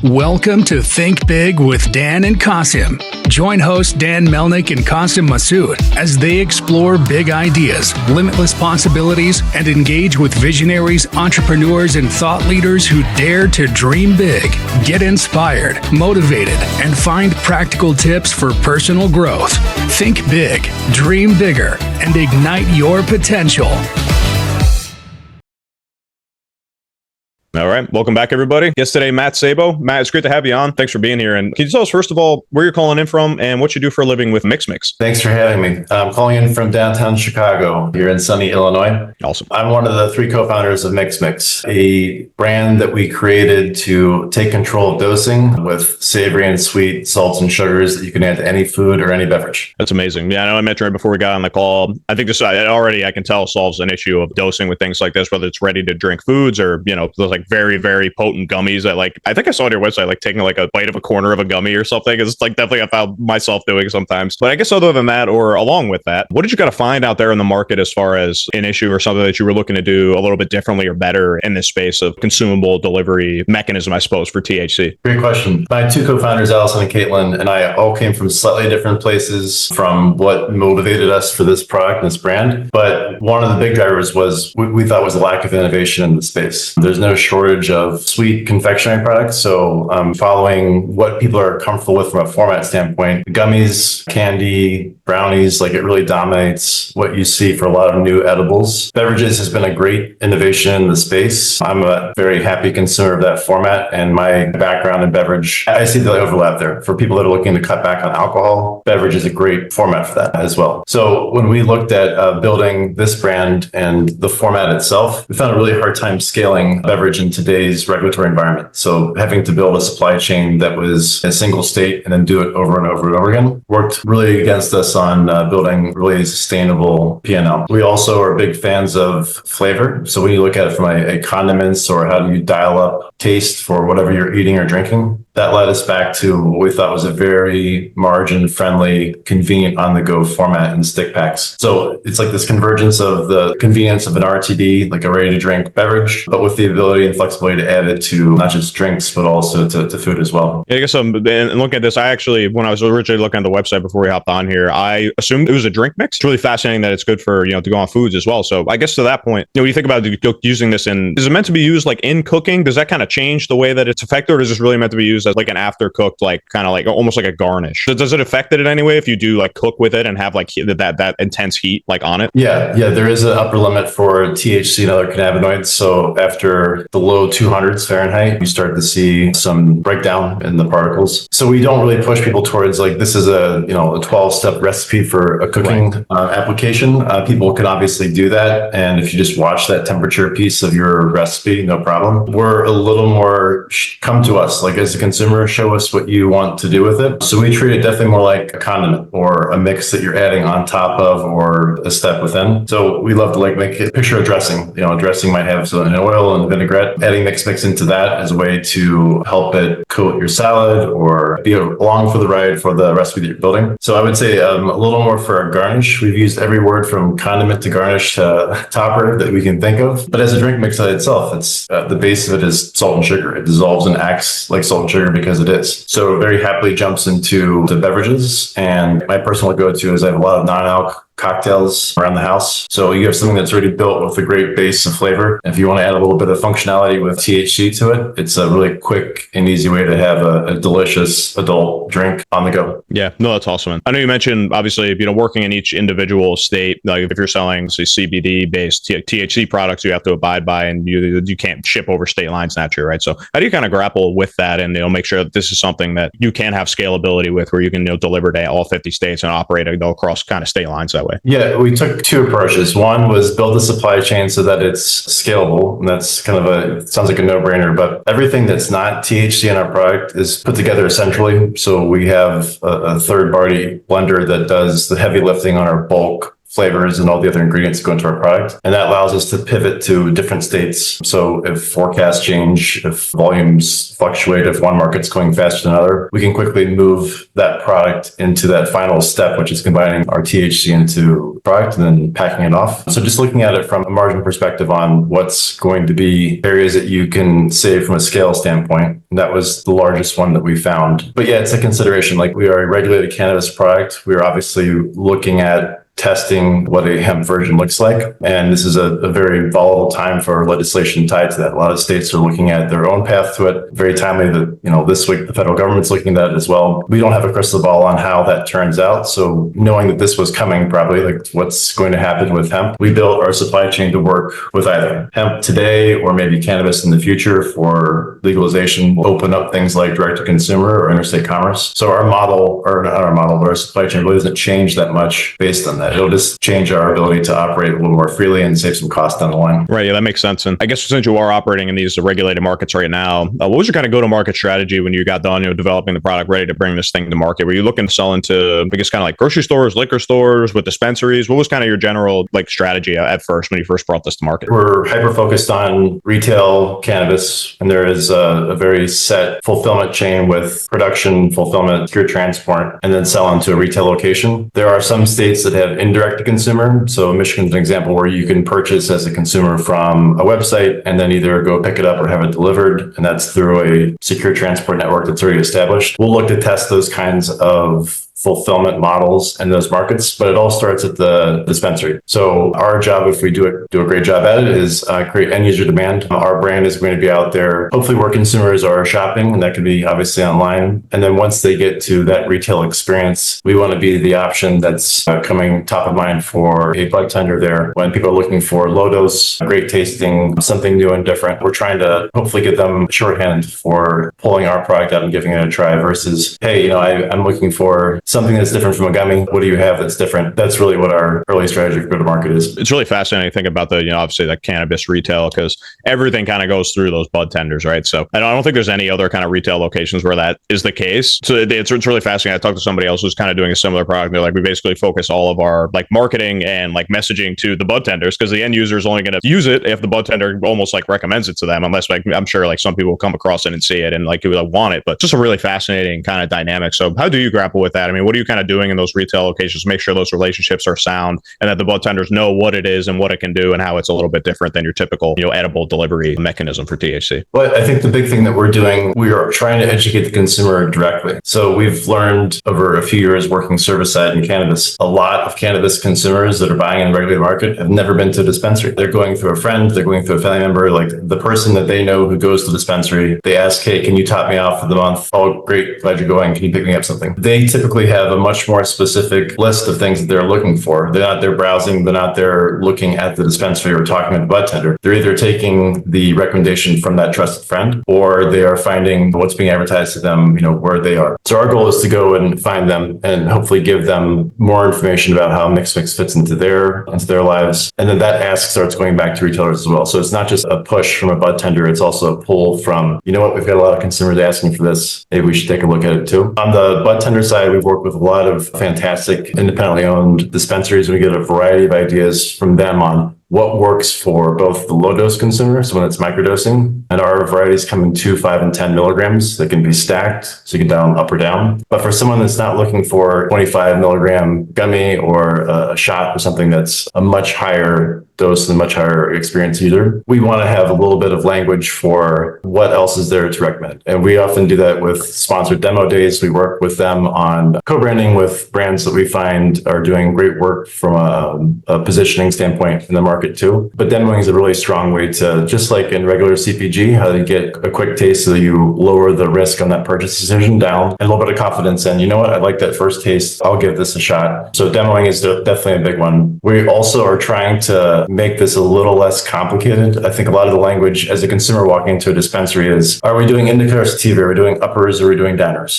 Welcome to Think Big with Dan and Qasim. Join hosts Dan Melnick and Qasim Masood as they explore big ideas, limitless possibilities, and engage with visionaries, entrepreneurs, and thought leaders who dare to dream big, get inspired, motivated, and find practical tips for personal growth. Think big, dream bigger, and ignite your potential. All right. Welcome back, everybody. Yesterday, Matt Sabo. Matt, it's great to have you on. Thanks for being here. And can you tell us, first of all, where you're calling in from and what you do for a living with MixMix? Thanks for having me. I'm calling in from downtown Chicago, here in sunny Illinois. Awesome. I'm one of the three co-founders of MixMix, a brand that we created to take control of dosing with savory and sweet salts and sugars that you can add to any food or any beverage. That's amazing. Yeah, I know I mentioned right before we got on the call. I think this already, I can tell, solves an issue of dosing with things like this, whether it's ready to drink foods or, those like very, very potent gummies that I think I saw on your website, like taking like a bite of a corner of a gummy or something. It's like definitely I found myself doing sometimes. But I guess other than that, or along with that, what did you got to find out there in the market as far as an issue or something that you were looking to do a little bit differently or better in this space of consumable delivery mechanism, I suppose, for THC? Great question. My two co-founders, Allison and Caitlin, and I all came from slightly different places from what motivated us for this product and this brand. But one of the big drivers was we thought was a lack of innovation in the space. There's no shortage of sweet confectionery products. So following what people are comfortable with from a format standpoint, gummies, candy, brownies, like it really dominates what you see for a lot of new edibles. Beverages has been a great innovation in the space. I'm a very happy consumer of that format, and my background in beverage, I see the overlap there. For people that are looking to cut back on alcohol, beverage is a great format for that as well. So when we looked at building this brand and the format itself, we found a really hard time scaling beverage in today's regulatory environment. So having to build a supply chain that was a single state and then do it over and over and over again worked really against us on building really sustainable P&L. We also are big fans of flavor. So when you look at it from a condiments or how do you dial up taste for whatever you're eating or drinking, that led us back to what we thought was a very margin-friendly, convenient on-the-go format in stick packs. So it's like this convergence of the convenience of an RTD, like a ready-to-drink beverage, but with the ability and flexibility to add it to not just drinks, but also to food as well. Yeah, I guess and looking at this, I actually, when I was originally looking at the website before we hopped on here, I assumed it was a drink mix. It's really fascinating that it's good for, to go on foods as well. So I guess to that point, when you think about using this is it meant to be used like in cooking? Does that kind of change the way that it's effective, or is this really meant to be used as like an after cooked, like kind of like almost like a garnish? Does it affect it in any way if you do like cook with it and have like that intense heat like on it? Yeah, there is an upper limit for THC and other cannabinoids. So after the low 200s Fahrenheit, you start to see some breakdown in the particles. So we don't really push people towards like this is a 12-step recipe for a cooking application. People can obviously do that, and if you just watch that temperature piece of your recipe, no problem. We're a little more come to us, like as a consumer, show us what you want to do with it. So we treat it definitely more like a condiment or a mix that you're adding on top of or a step within. So we love to make a picture of dressing. A dressing might have an oil and vinaigrette. Adding MixMix into that as a way to help it coat your salad or be along for the ride for the recipe that you're building. So I would say a little more for a garnish. We've used every word from condiment to garnish to topper that we can think of. But as a drink mix itself, it's the base of it is salt and sugar. It dissolves and acts like salt and sugar because it is. So very happily jumps into the beverages. And my personal go-to is I have a lot of non-alc cocktails around the house. So you have something that's already built with a great base of flavor. If you want to add a little bit of functionality with THC to it, it's a really quick and easy way to have a delicious adult drink on the go. Yeah, no, that's awesome. I know you mentioned, obviously, working in each individual state, like if you're selling, say, CBD-based THC products, you have to abide by, and you can't ship over state lines naturally, right? So how do you kind of grapple with that and make sure that this is something that you can have scalability with, where you can deliver to all 50 states and operate across kind of state lines that way? Yeah, we took two approaches. One was build the supply chain so that it's scalable. And that's kind of it sounds like a no-brainer, but everything that's not THC in our product is put together centrally. So we have a third-party blender that does the heavy lifting on our bulk flavors and all the other ingredients that go into our product. And that allows us to pivot to different states. So if forecasts change, if volumes fluctuate, if one market's going faster than another, we can quickly move that product into that final step, which is combining our THC into product and then packing it off. So just looking at it from a margin perspective on what's going to be areas that you can save from a scale standpoint. And that was the largest one that we found. But yeah, it's a consideration. Like, we are a regulated cannabis product. We are obviously looking at testing what a hemp version looks like. And this is a very volatile time for legislation tied to that. A lot of states are looking at their own path to it. Very timely that, this week the federal government's looking at it as well. We don't have a crystal ball on how that turns out. So knowing that this was coming, probably like what's going to happen with hemp, we built our supply chain to work with either hemp today or maybe cannabis in the future for legalization. We'll open up things like direct to consumer or interstate commerce. So our model, or not our model, but our supply chain really doesn't change that much based on that. It'll just change our ability to operate a little more freely and save some cost down the line. Right. Yeah, that makes sense. And I guess since you are operating in these regulated markets right now, what was your kind of go-to-market strategy when you got done, developing the product, ready to bring this thing to market? Were you looking to sell into, I guess, kind of like grocery stores, liquor stores, with dispensaries? What was kind of your general strategy at first when you first brought this to market? We're hyper-focused on retail cannabis, and there is a very set fulfillment chain with production, fulfillment, secure transport, and then sell into a retail location. There are some states that have indirect to consumer. So Michigan's an example where you can purchase as a consumer from a website and then either go pick it up or have it delivered. And that's through a secure transport network that's already established. We'll look to test those kinds of fulfillment models in those markets, but it all starts at the dispensary. So our job, if we do a great job at it, is create end user demand. Our brand is going to be out there, hopefully where consumers are shopping, and that can be obviously online. And then once they get to that retail experience, we want to be the option that's coming top of mind for a bud tender there. When people are looking for low dose, great tasting, something new and different, we're trying to hopefully get them shorthand for pulling our product out and giving it a try versus, hey, I'm looking for something that's different from a gummy. What do you have that's different? That's really what our early strategy for go-to-market is. It's really fascinating to think about the, obviously that cannabis retail, because everything kind of goes through those bud tenders, right? So I don't think there's any other kind of retail locations where that is the case. So it's really fascinating. I talked to somebody else who's kind of doing a similar product. They're like, we basically focus all of our marketing and messaging to the bud tenders, because the end user is only going to use it if the bud tender almost recommends it to them, unless I'm sure some people will come across it and see it and want it. But just a really fascinating kind of dynamic. So how do you grapple with that? I mean, what are you kind of doing in those retail locations to make sure those relationships are sound and that the bud tenders know what it is and what it can do and how it's a little bit different than your typical, edible delivery mechanism for THC? But I think the big thing that we're doing, we are trying to educate the consumer directly. So we've learned over a few years working service side in cannabis, a lot of cannabis consumers that are buying in the regular market have never been to a dispensary. They're going through a friend, they're going through a family member, the person that they know who goes to the dispensary. They ask, hey, can you top me off for the month? Oh, great, glad you're going. Can you pick me up something? They typically have a much more specific list of things that they're looking for. They're not there browsing, they're not there looking at the dispensary or talking with the bud tender. They're either taking the recommendation from that trusted friend, or they are finding what's being advertised to them, where they are. So our goal is to go and find them and hopefully give them more information about how MixMix fits into their lives. And then that ask starts going back to retailers as well. So it's not just a push from a bud tender, it's also a pull from, we've got a lot of consumers asking for this. Maybe we should take a look at it too. On the bud tender side, we've worked with a lot of fantastic independently owned dispensaries. We get a variety of ideas from them on what works for both the low dose consumer, so when it's microdosing, and our varieties come in 2, 5, and 10 milligrams that can be stacked, so you can dial up or down. But for someone that's not looking for 25 milligram gummy or a shot or something that's a much higher dose and a much higher experience user, we want to have a little bit of language for what else is there to recommend. And we often do that with sponsored demo days. We work with them on co-branding with brands that we find are doing great work from a positioning standpoint in the market too. But demoing is a really strong way to, just like in regular CPG, how you get a quick taste so you lower the risk on that purchase decision down, and a little bit of confidence in, I like that first taste, I'll give this a shot. So demoing is definitely a big one. We also are trying to make this a little less complicated. I think a lot of the language as a consumer walking into a dispensary is, are we doing indica or sativa? Are we doing uppers? Or are we doing downers?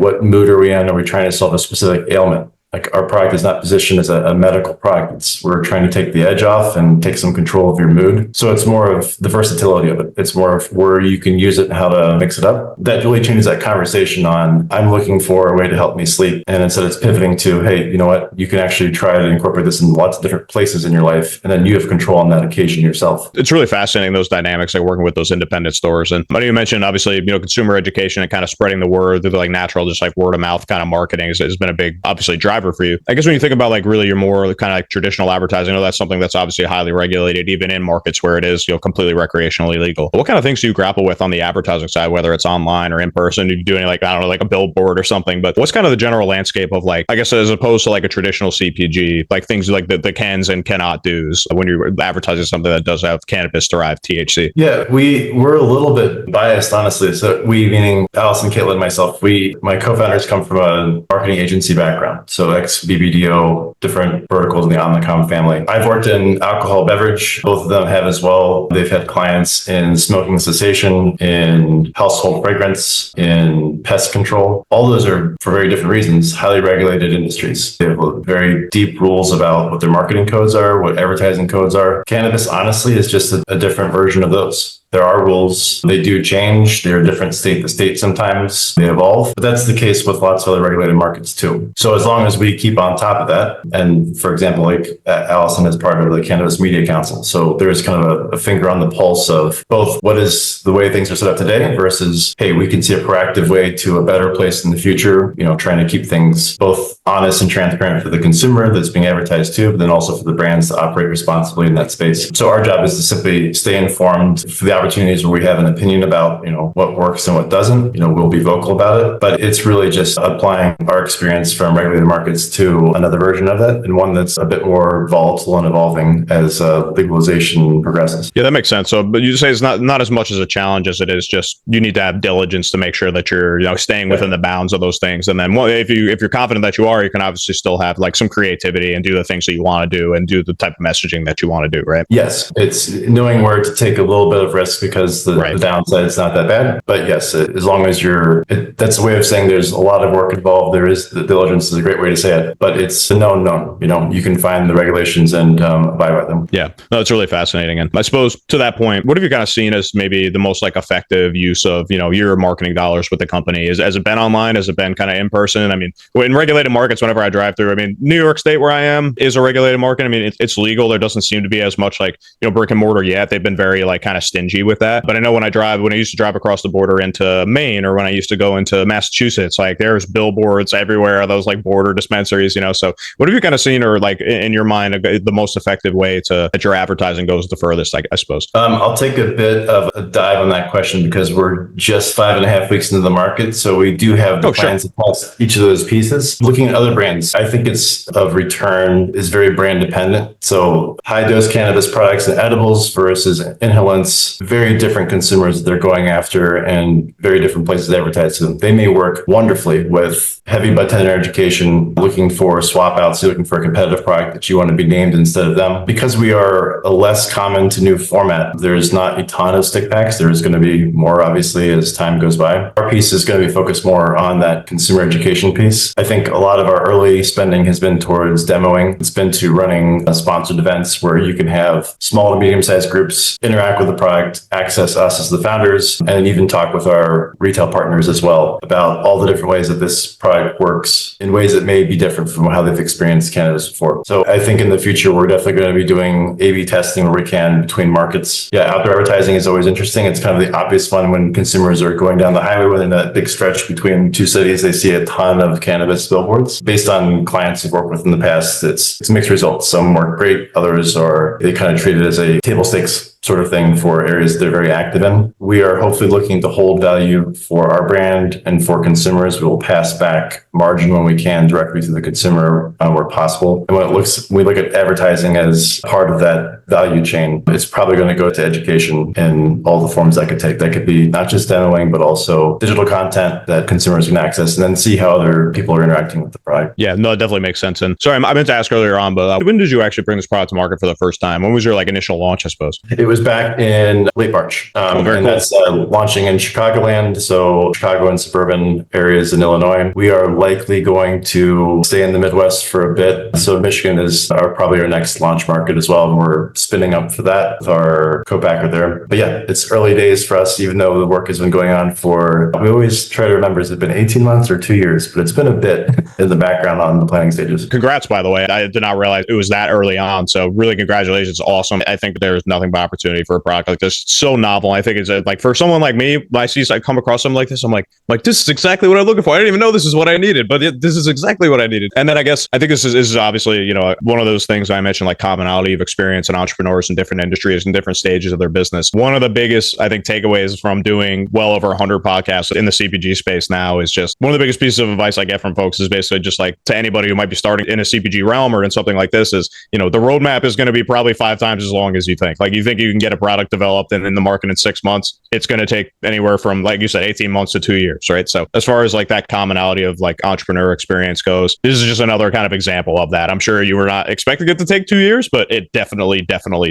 What mood are we in? Are we trying to solve a specific ailment? Like our product is not positioned as a medical product. We're trying to take the edge off and take some control of your mood. So it's more of the versatility of it. It's more of where you can use it and how to mix it up. That really changes that conversation on, I'm looking for a way to help me sleep. And instead it's pivoting to, hey, you know what? You can actually try to incorporate this in lots of different places in your life. And then you have control on that occasion yourself. It's really fascinating, those dynamics, like working with those independent stores. And I know you mentioned, obviously, consumer education and kind of spreading the word through like natural, just like word of mouth kind of marketing has been a big, obviously, driver for you. I guess when you think about like really your more kind of like traditional advertising, I know that's something that's obviously highly regulated, even in markets where it is, completely recreationally legal. What kind of things do you grapple with on the advertising side, whether it's online or in person? Do you do any like, I don't know, like a billboard or something, but what's kind of the general landscape of like, I guess, as opposed to like a traditional CPG, like things like the cans and cannot do's when you're advertising something that does have cannabis derived THC? Yeah, we're a little bit biased, honestly. So we, meaning Allison, Caitlin, myself, my co-founders come from a marketing agency background. So ex-BBDO, different verticals in the Omnicom family. I've worked in alcohol beverage. Both of them have as well. They've had clients in smoking cessation, in household fragrance, in pest control. All those are for very different reasons, highly regulated industries. They have very deep rules about what their marketing codes are, what advertising codes are. Cannabis, honestly, is just a different version of those. There are rules. They do change. They're different state to state sometimes. They evolve. But that's the case with lots of other regulated markets too. So as long as we keep on top of that, and for example, like Allison is part of the Cannabis Media Council. So there's kind of a finger on the pulse of both what is the way things are set up today versus, hey, we can see a proactive way to a better place in the future, trying to keep things both honest and transparent for the consumer that's being advertised to, but then also for the brands to operate responsibly in that space. So our job is to simply stay informed for the opportunities where we have an opinion about, what works and what doesn't, we'll be vocal about it. But it's really just applying our experience from regulated markets to another version of it, and one that's a bit more volatile and evolving as legalization progresses. Yeah, that makes sense. So, but you say it's not as much as a challenge as it is just you need to have diligence to make sure that you're staying within the bounds of those things. And then if you're confident that you are, you can obviously still have like some creativity and do the things that you want to do and do the type of messaging that you want to do, right? Yes, it's knowing where to take a little bit of risk because the downside is not that bad. But yes, as long as that's a way of saying there's a lot of work involved. There is the diligence is a great way to say it, but it's a known. You can find the regulations and abide by them. Yeah, no, it's really fascinating. And I suppose to that point, what have you kind of seen as maybe the most like effective use of your marketing dollars with the company? Has it been online? Has it been kind of in person? I mean, in regulated markets, whenever I drive through, New York State where I am is a regulated market. It's legal. There doesn't seem to be as much like brick and mortar yet. They've been very like kind of stingy with that. But I know when I used to drive across the border into Maine, or when I used to go into Massachusetts, like there's billboards everywhere, those like border dispensaries, So what have you kind of seen, or like in your mind, the most effective way that your advertising goes the furthest, I suppose? I'll take a bit of a dive on that question because we're just 5.5 weeks into the market. So we do have the plans across each of those pieces. Looking at other brands, I think it's of return is very brand dependent. So high dose cannabis products and edibles versus inhalants, very different consumers they're going after and very different places to advertise to them. They may work wonderfully with heavy bud tender education, looking for swap outs, looking for a competitive product that you want to be named instead of them. Because we are a less common to new format, there's not a ton of stick packs. There's going to be more, obviously, as time goes by. Our piece is going to be focused more on that consumer education piece. I think a lot of our early spending has been towards demoing. It's been to running sponsored events where you can have small to medium-sized groups interact with the product, access us as the founders, and even talk with our retail partners as well about all the different ways that this product works in ways that may be different from how they've experienced cannabis before. So I think in the future, we're definitely going to be doing A/B testing where we can between markets. Yeah, outdoor advertising is always interesting. It's kind of the obvious one when consumers are going down the highway within that big stretch between two cities. They see a ton of cannabis billboards. Based on clients I've worked with in the past, it's mixed results. Some work great. Others they kind of treat it as a table stakes sort of thing for areas they're very active in. We are hopefully looking to hold value for our brand and for consumers. We will pass back margin when we can directly to the consumer where possible. And when we look at advertising as part of that value chain, it's probably going to go to education in all the forms that could take. That could be not just demoing, but also digital content that consumers can access and then see how other people are interacting with the product. Yeah, no, it definitely makes sense. And sorry, I meant to ask earlier on, but when did you actually bring this product to market for the first time? When was your initial launch, I suppose? It was back in late March. Very and cool. that's launching in Chicagoland. So Chicago and suburban areas in Illinois. We are likely going to stay in the Midwest for a bit. So Michigan is probably our next launch market as well. And we're spinning up for that with our co-packer there. But yeah, it's early days for us, even though the work has been going on we always try to remember, has it been 18 months or 2 years? But it's been a bit in the background on the planning stages. Congrats, by the way. I did not realize it was that early on. So really congratulations. Awesome. I think there's nothing but opportunity for a product like this. It's so novel. I think it's like for someone like me, when I come across something like this, I'm like, this is exactly what I'm looking for. I didn't even know this is what I needed, but this is exactly what I needed. And then I think this is obviously, one of those things I mentioned, like commonality of experience and entrepreneurs in different industries and different stages of their business. One of the biggest, I think, takeaways from doing well over 100 podcasts in the CPG space now is just one of the biggest pieces of advice I get from folks is basically just like to anybody who might be starting in a CPG realm or in something like this is, the roadmap is going to be probably 5 times as long as you think. Like you think you can get a product developed and in the market in 6 months, it's going to take anywhere from, like you said, 18 months to 2 years, right? So as far as like that commonality of like entrepreneur experience goes, this is just another kind of example of that. I'm sure you were not expecting it to take 2 years, but it definitely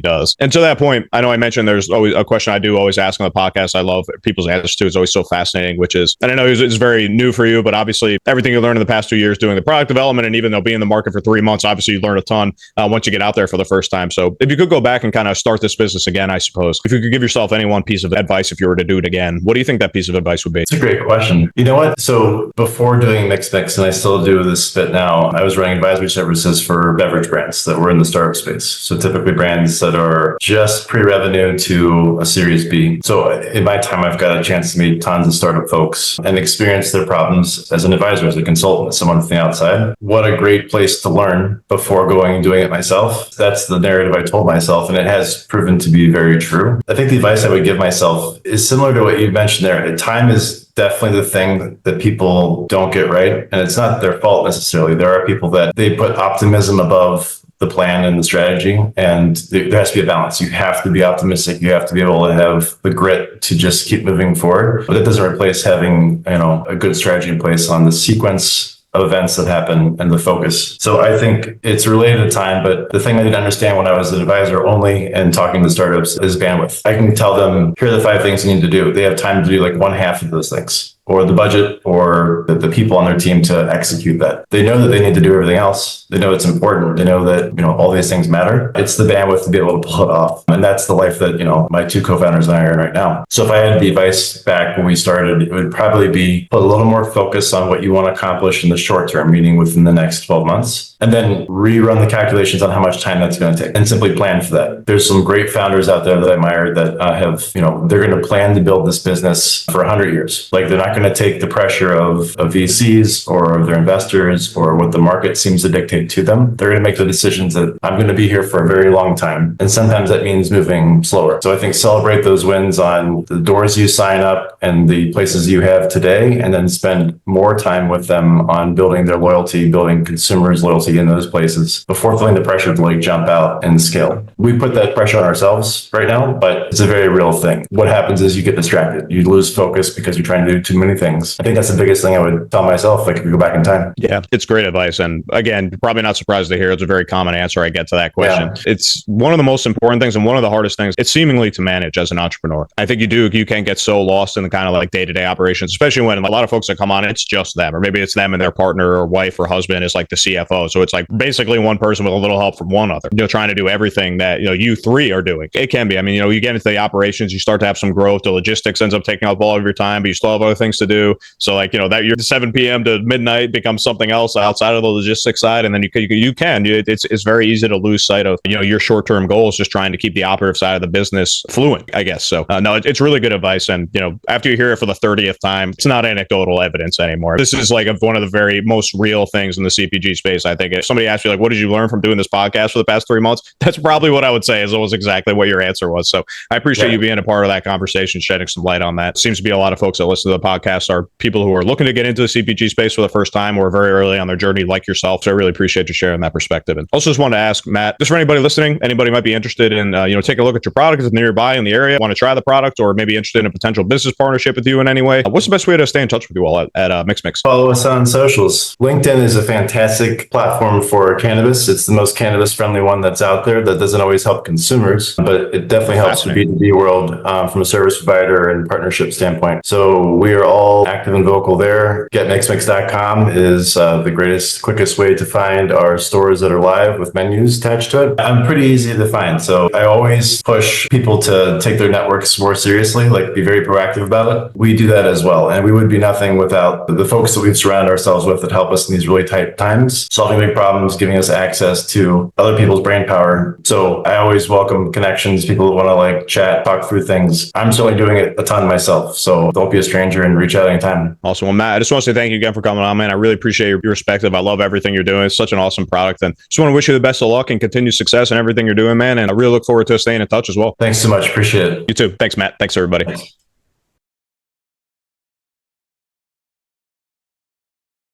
does. And to that point, I know I mentioned there's always a question I do always ask on the podcast. I love people's answers to. It's always so fascinating, which is, and I know it's very new for you, but obviously everything you learned in the past 2 years doing the product development, and even though being in the market for 3 months, obviously you learn a ton once you get out there for the first time. So if you could go back and kind of start this business again, I suppose, if you could give yourself any one piece of advice, if you were to do it again, what do you think that piece of advice would be? It's a great question. You know what? So before doing MixMix, and I still do this bit now, I was running advisory services for beverage brands that were in the startup space. So typically brands that are just pre-revenue to a Series B. So in my time, I've got a chance to meet tons of startup folks and experience their problems as an advisor, as a consultant, as someone from the outside. What a great place to learn before going and doing it myself. That's the narrative I told myself, and it has proven to be very true. I think the advice I would give myself is similar to what you mentioned there. Time is definitely the thing that people don't get right. And it's not their fault necessarily. There are people that they put optimism above the plan and the strategy, and there has to be a balance. You have to be optimistic. You have to be able to have the grit to just keep moving forward. But it doesn't replace having, a good strategy in place on the sequence of events that happen and the focus. So I think it's related to time, but the thing I didn't understand when I was an advisor only and talking to startups is bandwidth. I can tell them, here are the 5 things you need to do. They have time to do like 1/2 of those things, or the budget, or the people on their team to execute that. They know that they need to do everything else. They know it's important. They know that, all these things matter. It's the bandwidth to be able to pull it off. And that's the life that, my 2 co-founders and I are in right now. So if I had the advice back when we started, it would probably be put a little more focus on what you want to accomplish in the short term, meaning within the next 12 months, and then rerun the calculations on how much time that's going to take and simply plan for that. There's some great founders out there that I admire that have, they're going to plan to build this business for 100 years. Like they're not going to take the pressure of VCs or of their investors or what the market seems to dictate to them. They're going to make the decisions that I'm going to be here for a very long time. And sometimes that means moving slower. So I think celebrate those wins on the doors you sign up and the places you have today, and then spend more time with them on building their loyalty, building consumers' loyalty in those places before feeling the pressure to like jump out and scale. We put that pressure on ourselves right now, but it's a very real thing. What happens is you get distracted. You lose focus because you're trying to do too many things. I think that's the biggest thing I would tell myself, like if we go back in time. Yeah, it's great advice. And again, you're probably not surprised to hear it's a very common answer I get to that question. Yeah. It's one of the most important things and one of the hardest things it's seemingly to manage as an entrepreneur. I think you can get so lost in the kind of like day-to-day operations, especially when a lot of folks that come on, it's just them, or maybe it's them and their partner or wife or husband is like the CFO. So it's like basically one person with a little help from one other, trying to do everything that, you 3 are doing. It can be, you get into the operations, you start to have some growth, the logistics ends up taking up all of your time, but you still have other things to do. So like, that your 7 p.m. to midnight becomes something else outside of the logistics side. And then it's very easy to lose sight of, your short-term goals, just trying to keep the operative side of the business fluent, I guess. So no, it's really good advice. And, after you hear it for the 30th time, it's not anecdotal evidence anymore. This is like one of the very most real things in the CPG space. I think if somebody asked you like, what did you learn from doing this podcast for the past 3 months? That's probably what I would say is almost exactly what your answer was. So I appreciate you being a part of that conversation, shedding some light on that. Seems to be a lot of folks that listen to the podcast podcasts are people who are looking to get into the CPG space for the first time or very early on their journey like yourself. So I really appreciate you sharing that perspective. And also just wanted to ask Matt, just for anybody listening, anybody might be interested in, take a look at your product if nearby in the area, want to try the product or maybe interested in a potential business partnership with you in any way. What's the best way to stay in touch with you all at MixMix? Follow us on socials. LinkedIn is a fantastic platform for cannabis. It's the most cannabis friendly one that's out there. That doesn't always help consumers, but it definitely helps the B2B world from a service provider and partnership standpoint. So we are all active and vocal there. GetMixMix.com is the greatest, quickest way to find our stores that are live with menus attached to it. I'm pretty easy to find. So I always push people to take their networks more seriously, like be very proactive about it. We do that as well. And we would be nothing without the folks that we surround ourselves with that help us in these really tight times, solving big problems, giving us access to other people's brain power. So I always welcome connections, people that want to like chat, talk through things. I'm certainly doing it a ton myself. So don't be a stranger and reach out anytime. Awesome. Well, Matt, I just want to say thank you again for coming on, man. I really appreciate your perspective. I love everything you're doing. It's such an awesome product. And just want to wish you the best of luck and continued success in everything you're doing, man. And I really look forward to staying in touch as well. Thanks so much. Appreciate it. You too. Thanks, Matt. Thanks, everybody. Thanks.